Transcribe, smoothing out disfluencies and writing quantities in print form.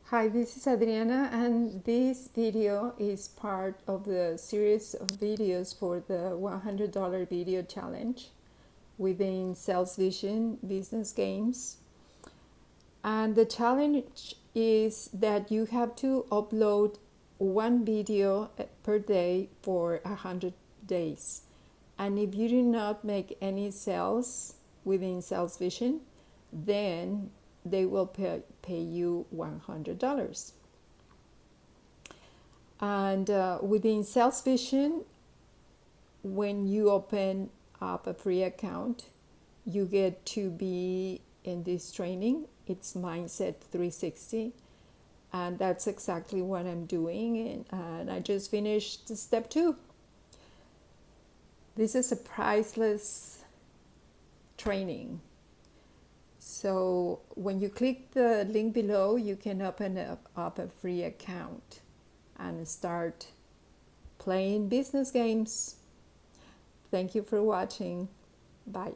Hi, this is Adriana, and this video is part of the series of videos for the $100 video challenge within SalesVision Business Games. And the challenge is that you have to upload one video per day for 100 days. And if you do not make any sales within SalesVision, then they will pay you $100. And within SalesVision, when you open up a free account, you get to be in this training. It's Mindset 360. And that's exactly what I'm doing. And I just finished step 2. This is a priceless training. So when you click the link below, you can open up a free account and start playing business games. Thank you for watching. Bye.